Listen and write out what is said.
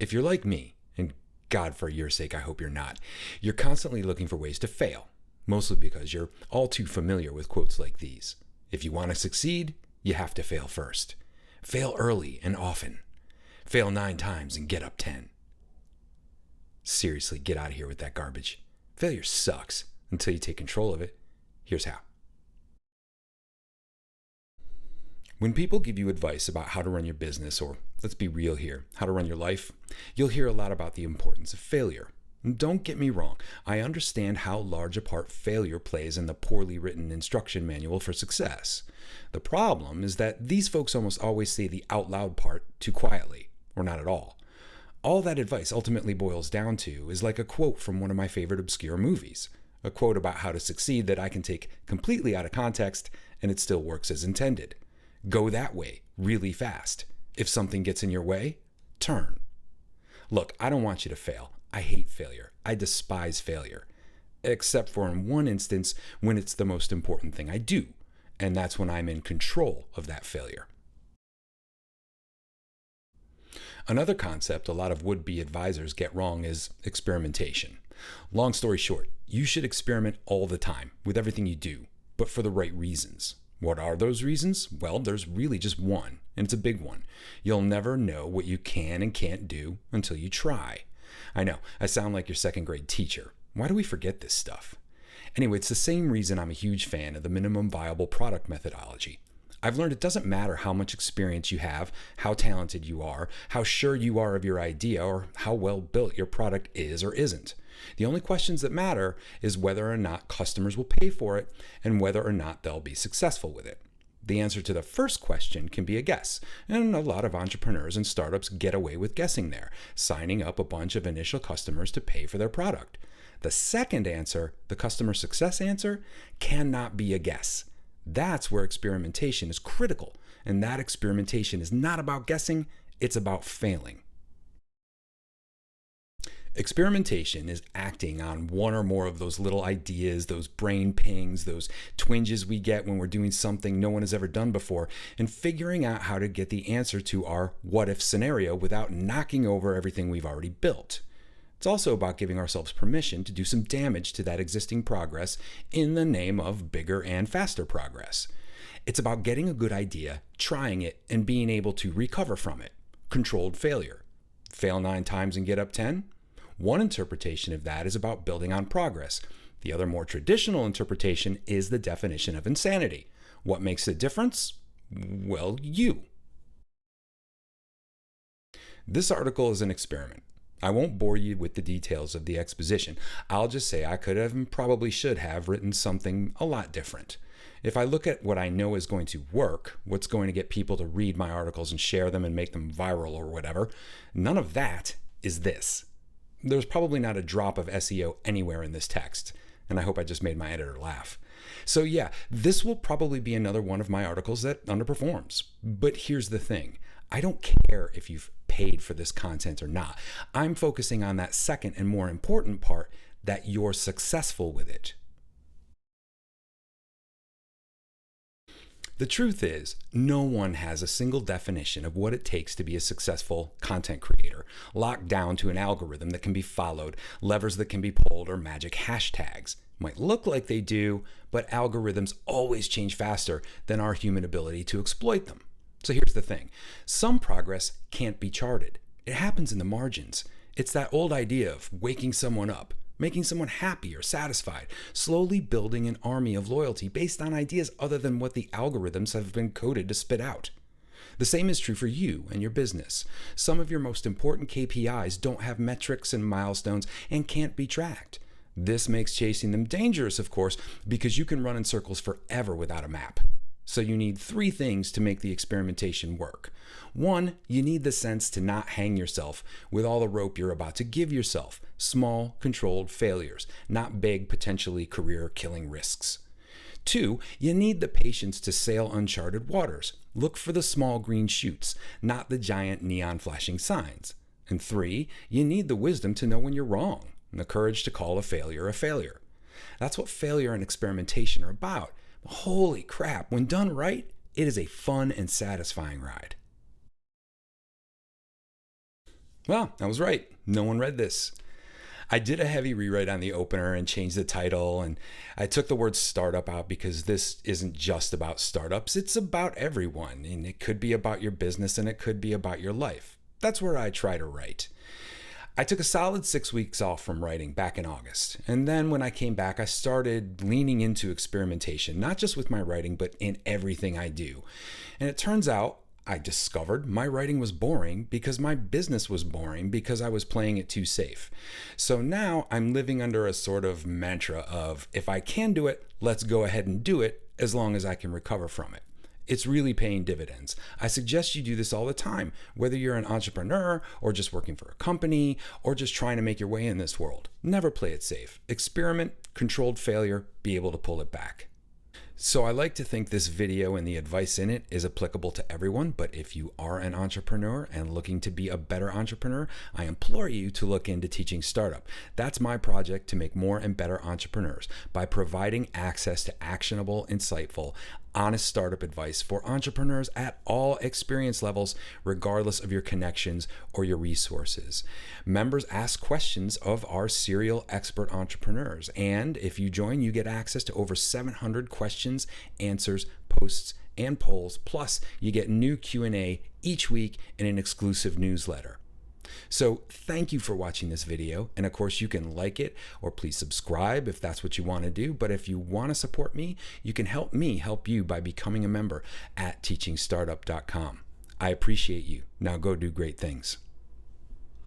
If you're like me, and God, for your sake, I hope you're not, you're constantly looking for ways to fail, mostly because you're all too familiar with quotes like these. If you want to succeed, you have to fail first. Fail early and often. Fail 9 times and get up 10. Seriously, get out of here with that garbage. Failure sucks until you take control of it. Here's how. When people give you advice about how to run your business, or let's be real here, how to run your life, you'll hear a lot about the importance of failure. And don't get me wrong, I understand how large a part failure plays in the poorly written instruction manual for success. The problem is that these folks almost always say the out loud part too quietly, or not at all. All that advice ultimately boils down to is like a quote from one of my favorite obscure movies. A quote about how to succeed that I can take completely out of context and it still works as intended. Go that way, really fast. If something gets in your way, turn. Look, I don't want you to fail. I hate failure. I despise failure. Except for in one instance when it's the most important thing I do, and that's when I'm in control of that failure. Another concept a lot of would-be advisors get wrong is experimentation. Long story short, you should experiment all the time with everything you do, but for the right reasons. What are those reasons? Well, there's really just one, and it's a big one. You'll never know what you can and can't do until you try. I know, I sound like your second grade teacher. Why do we forget this stuff? Anyway, it's the same reason I'm a huge fan of the minimum viable product methodology. I've learned it doesn't matter how much experience you have, how talented you are, how sure you are of your idea, or how well built your product is or isn't. The only questions that matter is whether or not customers will pay for it and whether or not they'll be successful with it. The answer to the first question can be a guess, and a lot of entrepreneurs and startups get away with guessing there, signing up a bunch of initial customers to pay for their product. The second answer, the customer success answer, cannot be a guess. That's where experimentation is critical, and that experimentation is not about guessing, it's about failing. Experimentation is acting on one or more of those little ideas, those brain pings, those twinges we get when we're doing something no one has ever done before, and figuring out how to get the answer to our what-if scenario without knocking over everything we've already built. It's also about giving ourselves permission to do some damage to that existing progress in the name of bigger and faster progress. It's about getting a good idea, trying it, and being able to recover from it. Controlled failure. Fail 9 times and get up 10? One interpretation of that is about building on progress. The other more traditional interpretation is the definition of insanity. What makes the difference? Well, you. This article is an experiment. I won't bore you with the details of the exposition. I'll just say I could have and probably should have written something a lot different. If I look at what I know is going to work, what's going to get people to read my articles and share them and make them viral or whatever, none of that is this. There's probably not a drop of SEO anywhere in this text, and I hope I just made my editor laugh. So yeah, this will probably be another one of my articles that underperforms. But here's the thing. I don't care if you've paid for this content or not. I'm focusing on that second and more important part, that you're successful with it. The truth is, no one has a single definition of what it takes to be a successful content creator, locked down to an algorithm that can be followed, levers that can be pulled, or magic hashtags. Might look like they do, but algorithms always change faster than our human ability to exploit them. So here's the thing. Some progress can't be charted. It happens in the margins. It's that old idea of waking someone up, making someone happy or satisfied, slowly building an army of loyalty based on ideas other than what the algorithms have been coded to spit out. The same is true for you and your business. Some of your most important KPIs don't have metrics and milestones and can't be tracked. This makes chasing them dangerous, of course, because you can run in circles forever without a map. So you need 3 things to make the experimentation work. 1, you need the sense to not hang yourself with all the rope you're about to give yourself. Small, controlled failures, not big, potentially career-killing risks. 2, you need the patience to sail uncharted waters. Look for the small green shoots, not the giant neon flashing signs. And 3, you need the wisdom to know when you're wrong, and the courage to call a failure a failure. That's what failure and experimentation are about. Holy crap, when done right, it is a fun and satisfying ride. Well, I was right. No one read this. I did a heavy rewrite on the opener and changed the title, and I took the word startup out because this isn't just about startups, it's about everyone, and it could be about your business and it could be about your life. That's where I try to write. I took a solid 6 weeks off from writing back in August, and then when I came back, I started leaning into experimentation, not just with my writing, but in everything I do. And it turns out I discovered my writing was boring because my business was boring because I was playing it too safe. So now I'm living under a sort of mantra of if I can do it, let's go ahead and do it as long as I can recover from it. It's really paying dividends. I suggest you do this all the time, whether you're an entrepreneur or just working for a company or just trying to make your way in this world. Never play it safe. Experiment, controlled failure, be able to pull it back. So I like to think this video and the advice in it is applicable to everyone, but if you are an entrepreneur and looking to be a better entrepreneur, I implore you to look into Teaching Startup. That's my project to make more and better entrepreneurs by providing access to actionable, insightful, honest startup advice for entrepreneurs at all experience levels, regardless of your connections or your resources. Members ask questions of our serial expert entrepreneurs, and if you join, you get access to over 700 questions, answers, posts, and polls, plus you get new Q&A each week in an exclusive newsletter. So thank you for watching this video, and of course you can like it or please subscribe if that's what you want to do, but if you want to support me, you can help me help you by becoming a member at teachingstartup.com. I appreciate you. Now go do great things.